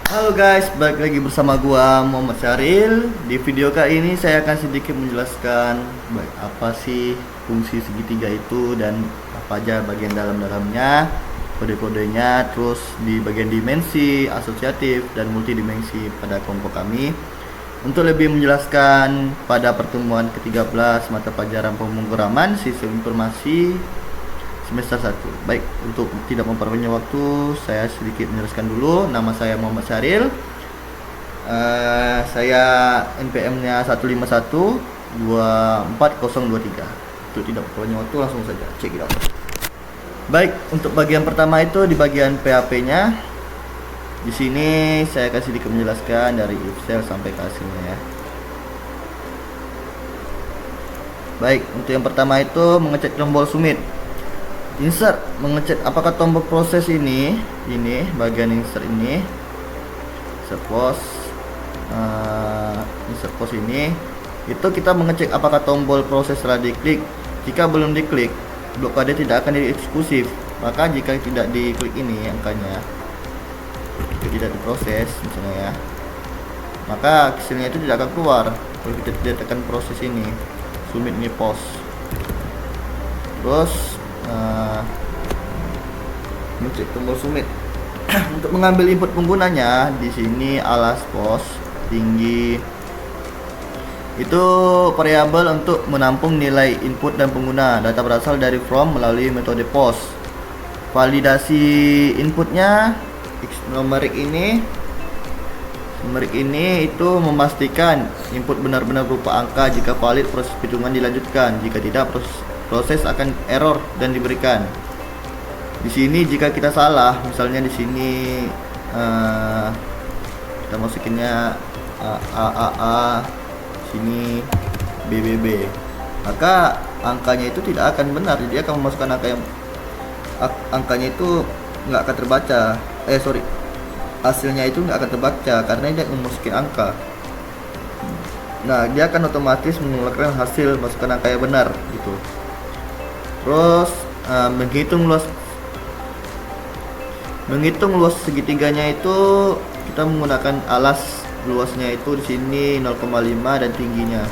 Halo guys, balik lagi bersama gua Muhammad Syaril. Di video kali ini saya akan sedikit menjelaskan baik apa sih fungsi segitiga itu dan apa aja bagian dalam-dalamnya, kode-kodenya, terus di bagian dimensi, asosiatif dan multidimensi pada kelompok kami. Untuk lebih menjelaskan pada pertemuan ke-13 mata pelajaran pemrograman sistem informasi semester 1. Baik, untuk tidak memperpanjang waktu, saya sedikit menjelaskan dulu. Nama saya Muhammad Syaril. Saya NPM-nya 151-24023. Untuk tidak memperpanjang waktu, langsung saja check it out. Baik, untuk bagian pertama itu di bagian PHP-nya. Di sini saya akan sedikit menjelaskan dari if cell sampai ke hasilnya ya. Baik, untuk yang pertama itu mengecek tombol submit. Insert, mengecek apakah tombol proses ini bagian insert ini, insert post ini, itu kita mengecek apakah tombol proses telah diklik. Jika belum diklik, blokade tidak akan dieksekusi. Maka jika tidak diklik ini angkanya, jika tidak diproses misalnya ya, maka hasilnya itu tidak akan keluar kalau kita tidak tekan proses ini, submit ini post. Terus mencek tombol submit. Untuk mengambil input penggunanya, di sini alas post tinggi itu variabel untuk menampung nilai input dan pengguna. Data berasal dari from melalui metode post. Validasi inputnya numerik ini itu memastikan input benar-benar berupa angka. Jika valid, proses hitungan dilanjutkan. Jika tidak, proses akan error dan diberikan. Di sini jika kita salah, misalnya di sini kita masukinnya AAA, sini BBB, maka angkanya itu tidak akan benar. Jadi akan memasukkan angkanya itu nggak akan terbaca. Hasilnya itu nggak akan terbaca karena dia memasukin angka. Nah, dia akan otomatis mengeluarkan hasil masukkan angka yang benar gitu. Terus menghitung luas segitiganya itu kita menggunakan alas luasnya itu di sini 0,5 dan tingginya.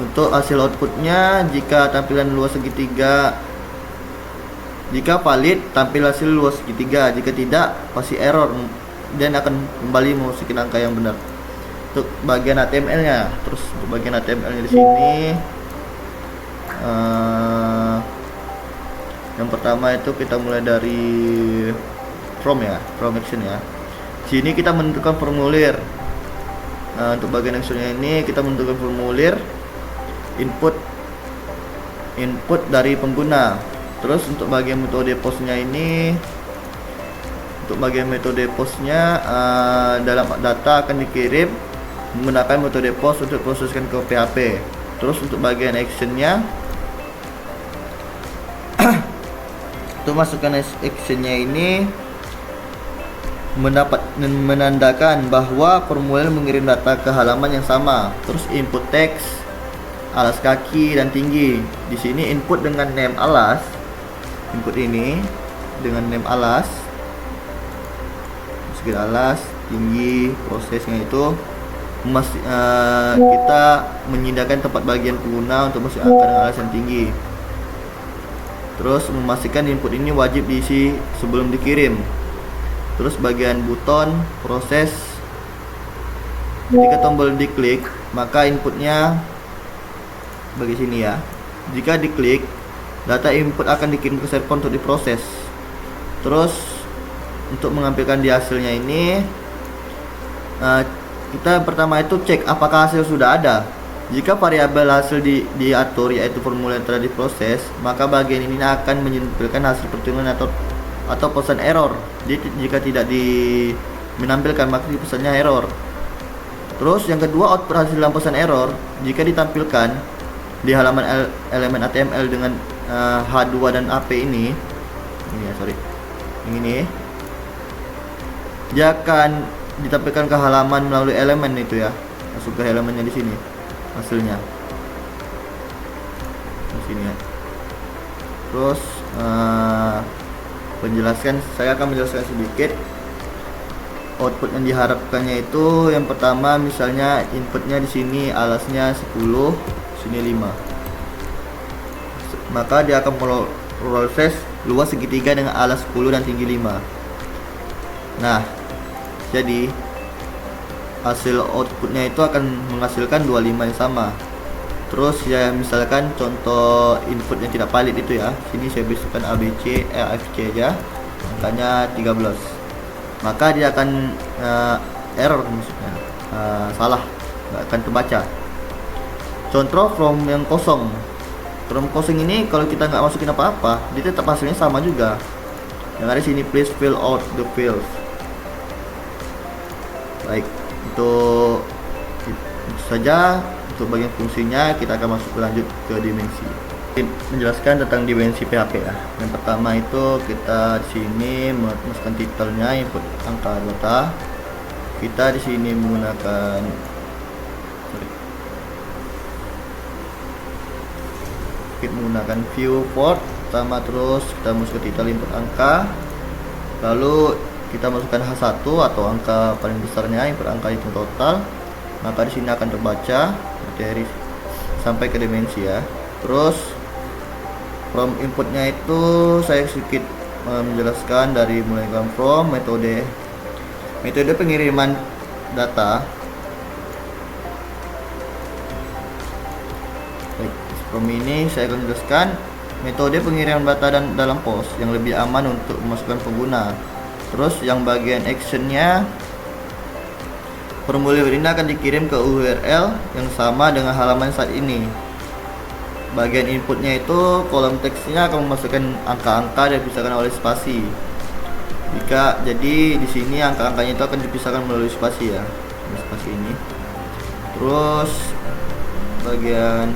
Untuk hasil outputnya, jika tampilan luas segitiga, jika valid tampil hasil luas segitiga, jika tidak pasti error dan akan kembali memasukin angka yang benar. Untuk bagian HTML-nya, terus untuk bagian HTML-nya di sini yang pertama itu kita mulai dari from action ya. Sini kita menentukan formulir. Untuk bagian actionnya ini kita menentukan formulir input dari pengguna. Terus untuk bagian metode postnya ini, untuk bagian metode postnya dalam data akan dikirim menggunakan metode post untuk proseskan ke PHP. Terus untuk bagian actionnya, untuk masukkan actionnya ini menandakan bahwa formulir mengirim data ke halaman yang sama. Terus input teks, alas kaki dan tinggi. Di sini input dengan name alas, input ini dengan name alas, masukin alas, tinggi, prosesnya itu kita menyindakan tempat bagian pengguna untuk masuk angka dengan alas yang tinggi. Terus memastikan input ini wajib diisi sebelum dikirim. Terus bagian buton proses, ketika tombol diklik maka inputnya bagi sini ya. Jika diklik, data input akan dikirim ke server untuk diproses. Terus untuk mengambilkan di hasilnya ini, kita pertama itu cek apakah hasil sudah ada. Jika variabel hasil diatur yaitu formulir telah diproses, maka bagian ini akan menampilkan hasil perhitungan atau pesan error. Jadi jika tidak menampilkan maka pesannya error. Terus yang kedua, output hasil dalam pesan error jika ditampilkan di halaman elemen HTML dengan H2 dan AP ini dia akan ditampilkan ke halaman melalui elemen itu ya. Masuk ke elemennya di sini hasilnya di sini ya. Terus saya akan menjelaskan sedikit output yang diharapkannya itu yang pertama misalnya inputnya di sini alasnya 10, sini 5. Maka dia akan proses luas segitiga dengan alas 10 dan tinggi 5. Nah, jadi hasil outputnya itu akan menghasilkan 25 yang sama. Terus ya misalkan contoh input yang tidak valid itu ya, sini saya berikan ABC, AFC aja, angkanya 13. Maka dia akan error, maksudnya salah, nggak akan terbaca. Contoh from yang kosong. From kosong ini kalau kita nggak masukin apa-apa, dia tetap hasilnya sama juga. Yang ada sini please fill out the fields. Baik, untuk itu saja untuk bagian fungsinya. Kita akan masuk lanjut ke dimensi. Menjelaskan tentang dimensi PHP ya. Yang pertama itu kita di sini memasukkan titelnya input angka data. Kita di sini menggunakan view port pertama, terus kita masukkan titel input angka, lalu kita masukkan H1 atau angka paling besarnya input angka itu total. Maka di sini akan terbaca dari sampai ke dimensi ya. Terus from inputnya itu saya sedikit menjelaskan dari mulai from metode pengiriman data. Baik, from ini saya akan menjelaskan metode pengiriman data dan dalam POS yang lebih aman untuk memasukkan pengguna. Terus yang bagian actionnya, formulir ini akan dikirim ke URL yang sama dengan halaman saat ini. Bagian inputnya itu kolom teksnya akan memasukkan angka-angka dan dipisahkan oleh spasi. Jadi di sini angka-angkanya itu akan dipisahkan melalui spasi ya, spasi ini. Terus bagian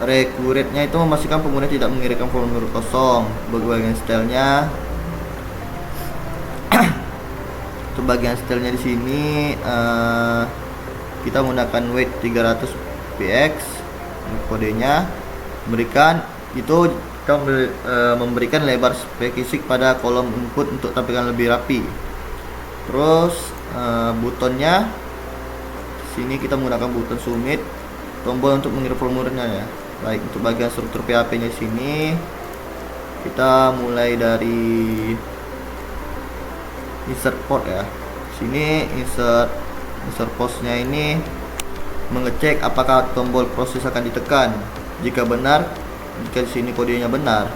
recurrent-nya itu memastikan pengguna tidak mengirimkan formulir kosong. Bagian stylenya, untuk bagian stylenya di sini kita menggunakan weight 300 px. Kodenya memberikan lebar spesifik pada kolom input untuk tampilan lebih rapi. Terus butonnya sini kita menggunakan buton submit, tombol untuk mengirim formulirnya ya. Baik, untuk bagian struktur PHP nya sini kita mulai dari insert port ya. Sini insert postnya ini mengecek apakah tombol proses akan ditekan. Jika benar, jika di sini kodenya benar,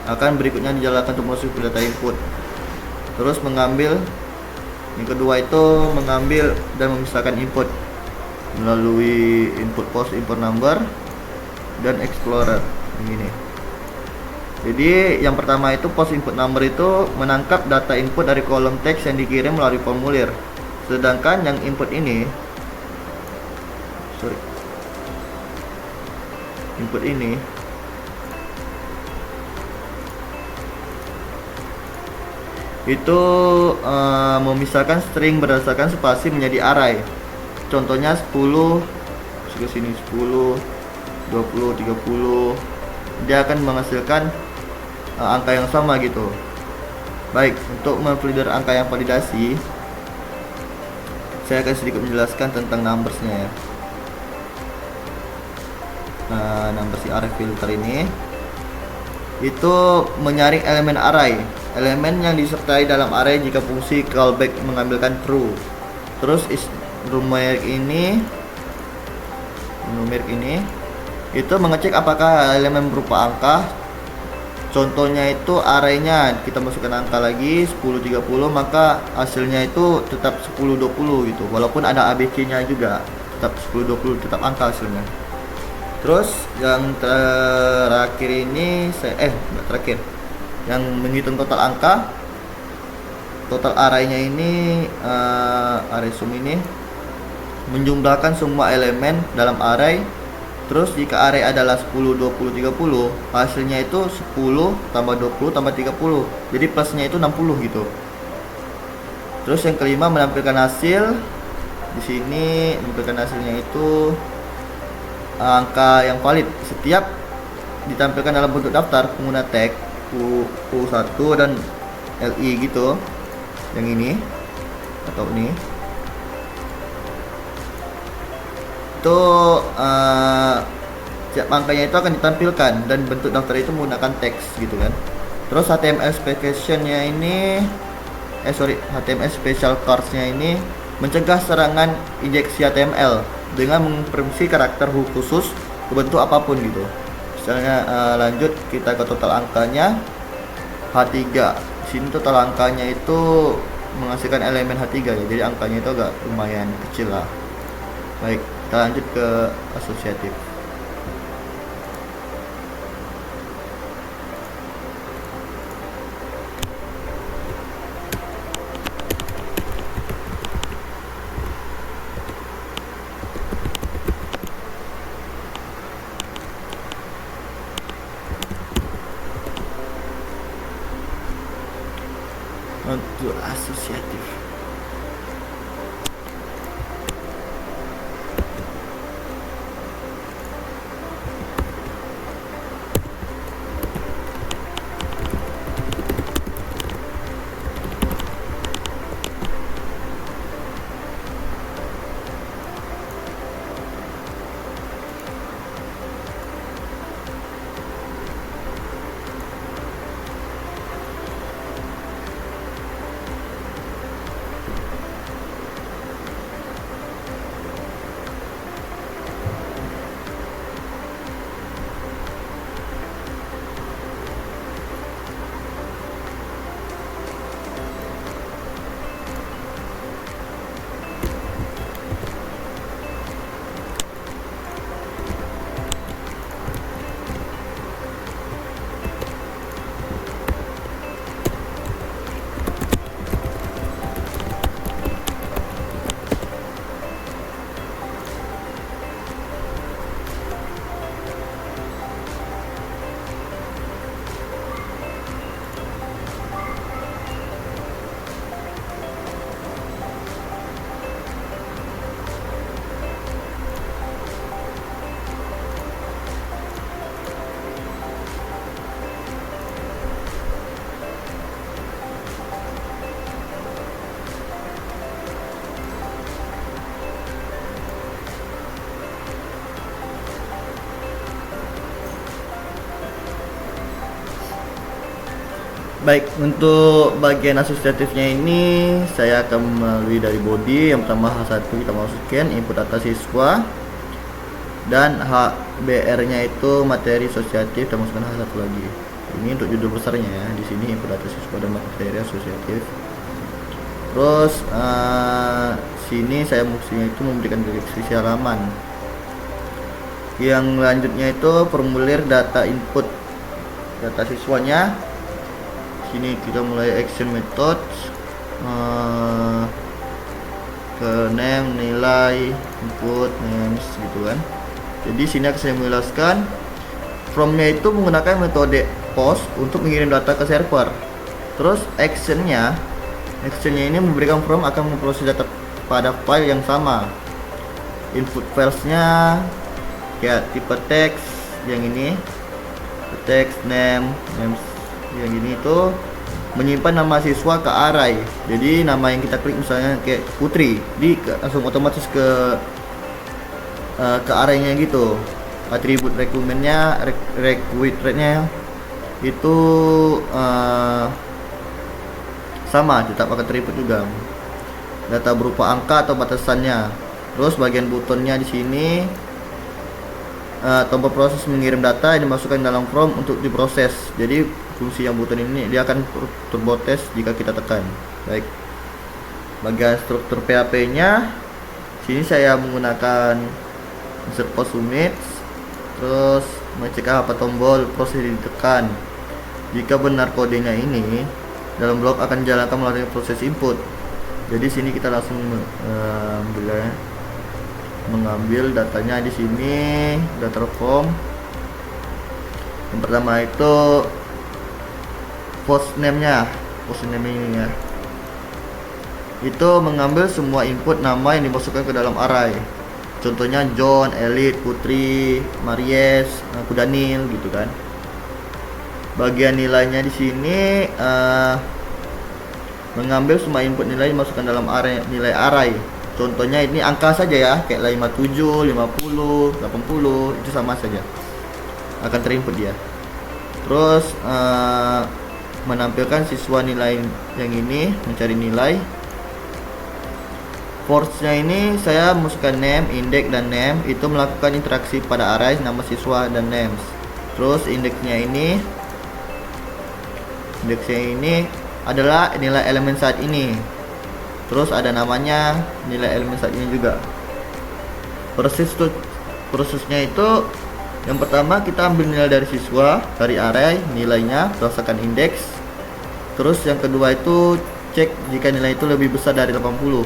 akan berikutnya dijalankan untuk proses data input. Terus mengambil yang kedua itu mengambil dan memisahkan input melalui input post input number dan explorer ini. Jadi yang pertama itu post input number itu menangkap data input dari kolom teks yang dikirim melalui formulir. Sedangkan yang input ini itu memisahkan string berdasarkan spasi menjadi array. Contohnya 10 ke sini 10, 20, 30. Dia akan menghasilkan angka yang sama gitu. Baik, untuk memvalidir angka yang validasi, saya akan sedikit menjelaskan tentang numbersnya ya. Number si array filter ini itu menyaring elemen array, elemen yang disertai dalam array jika fungsi callback mengambilkan true. Terus numeric ini itu mengecek apakah elemen berupa angka. Contohnya itu arraynya kita masukkan angka lagi 10, 30, maka hasilnya itu tetap 10, 20 gitu. Walaupun ada ABC nya juga, tetap 10, 20 tetap angka hasilnya. Terus yang terakhir ini yang menghitung total angka, total arraynya ini array sum ini menjumlahkan semua elemen dalam array. Terus jika array adalah 10, 20, 30, hasilnya itu 10 tambah 20 tambah 30. Jadi plusnya itu 60 gitu. Terus yang kelima menampilkan hasil. Di sini menampilkan hasilnya itu angka yang valid. Setiap ditampilkan dalam bentuk daftar pengguna tag U1 dan LI gitu. yang ini atau ini itu setiap angkanya itu akan ditampilkan dan bentuk daftar itu menggunakan teks gitu kan. Terus HTML specification-nya ini HTML special cards-nya ini mencegah serangan injeksi HTML dengan mempermisi karakter khusus ke bentuk apapun gitu. Misalnya lanjut kita ke total angkanya H3. Sini total angkanya itu menghasilkan elemen H3 ya. Jadi angkanya itu agak lumayan kecil lah. Baik, kita lanjut ke asosiatif. Untuk asosiatif Baik, untuk bagian asosiatifnya ini saya akan melalui dari body. Yang pertama H1 kita masukkan input data siswa, dan HBR nya itu materi asosiatif, kita masukkan H1 lagi. Ini untuk judul besarnya ya, di sini input data siswa dan materi asosiatif. Terus sini saya maksudnya itu memberikan deskripsi halaman. Yang lanjutnya itu formulir data input data siswanya. Sini kita mulai action methods, ke name, nilai, input, names gitu kan. Jadi sini akan saya menjelaskan from-nya itu menggunakan metode post untuk mengirim data ke server. Terus actionnya ini memberikan from akan memproses data pada file yang sama. Input filesnya kayak tipe teks yang ini, text name, names yang ini itu menyimpan nama siswa ke array. Jadi nama yang kita klik misalnya kayak Putri, langsung otomatis ke array-nya gitu. Atribut requirementnya itu sama, tetap pakai atribut juga. Data berupa angka atau batasannya. Terus bagian butonnya di sini tombol proses mengirim data yang dimasukkan dalam form untuk diproses. Jadi fungsi yang buton ini dia akan turbo test jika kita tekan. Baik. Bagian struktur PHP-nya sini saya menggunakan insert post units, terus mengecek apa tombol proses ditekan. Jika benar kodenya ini dalam blok akan dijalankan melalui proses input. Jadi sini kita langsung mengambil datanya di sini, data form. Yang pertama itu post name ini ya. Itu mengambil semua input nama yang dimasukkan ke dalam array. Contohnya John, Elite, Putri, Maries, aku Daniel gitu kan. Bagian nilainya di sini mengambil semua input nilai masukkan dalam nilai array. Contohnya ini angka saja ya, kayak 57, 50, 80, itu sama saja akan terinput dia. Terus menampilkan siswa nilai yang ini, mencari nilai. Force-nya ini saya masukkan name, index dan name, itu melakukan interaksi pada array nama siswa dan names. Terus indeksnya ini adalah nilai elemen saat ini. Terus ada namanya nilai elemen saat ini juga. Prosesnya itu yang pertama kita ambil nilai dari siswa dari array, nilainya berdasarkan indeks. Terus yang kedua itu cek jika nilai itu lebih besar dari 80.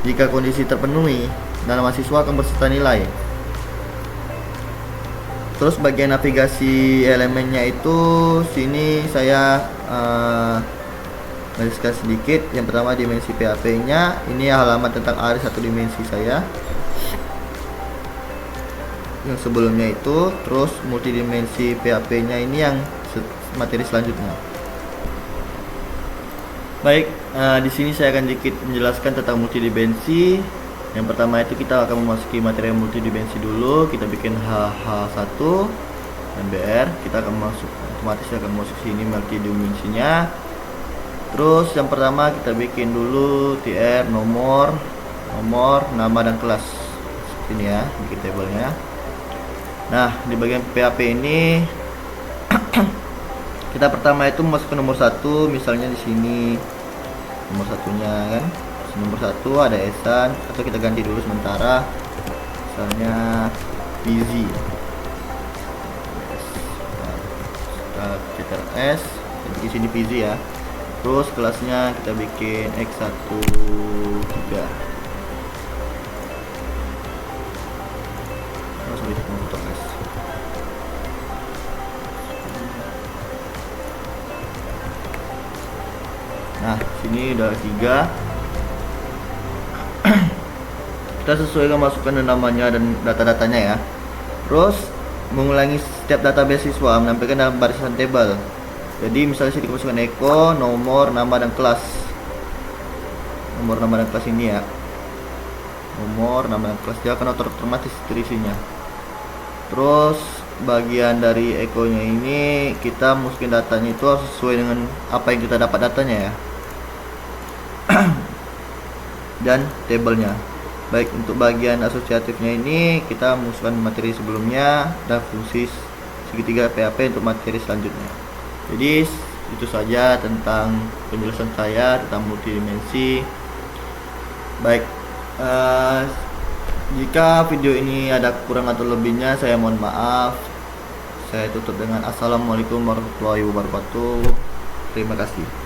Jika kondisi terpenuhi, nama siswa akan berserta nilai. Terus bagian navigasi elemennya itu sini saya gariskan sedikit. Yang pertama dimensi PHP-nya, ini halaman tentang array satu dimensi saya. Yang sebelumnya itu, terus multidimensi PHP-nya ini yang materi selanjutnya. Baik, di sini saya akan sedikit menjelaskan tentang multidimensi. Yang pertama itu kita akan memasuki materi multidimensi dulu. Kita bikin HH1 MBR. Kita akan otomatis akan masuk sini multidimensinya. Terus yang pertama kita bikin dulu tr nomor, nama dan kelas. Ini ya, bikin tabelnya. Nah, di bagian PHP ini kita pertama itu masuk ke nomor 1, misalnya di sini nomor satunya kan. Nomor 1 ada esan, atau kita ganti dulu sementara. Misalnya PZ. Kita S, di sini PZ ya. Terus kelasnya kita bikin X13. Nah, sini udah 3. Kita sesuaikan masukkan namanya dan data-datanya ya. Terus mengulangi setiap database siswa menampilkan dalam barisan tabel. Jadi misalnya sini kita masukkan echo, nomor, nama dan kelas. Nomor, nama dan kelas ini ya. Nomor, nama dan kelas, dia akan otomatis terisinya. Terus bagian dari echo-nya ini kita masukin datanya itu sesuai dengan apa yang kita dapat datanya ya. Dan tabelnya. Baik, untuk bagian asosiatifnya ini kita masukkan materi sebelumnya dan fungsi segitiga PHP untuk materi selanjutnya. Jadi itu saja tentang penjelasan saya tentang multidimensi. Baik, jika video ini ada kurang atau lebihnya saya mohon maaf. Saya tutup dengan assalamualaikum warahmatullahi wabarakatuh. Terima kasih.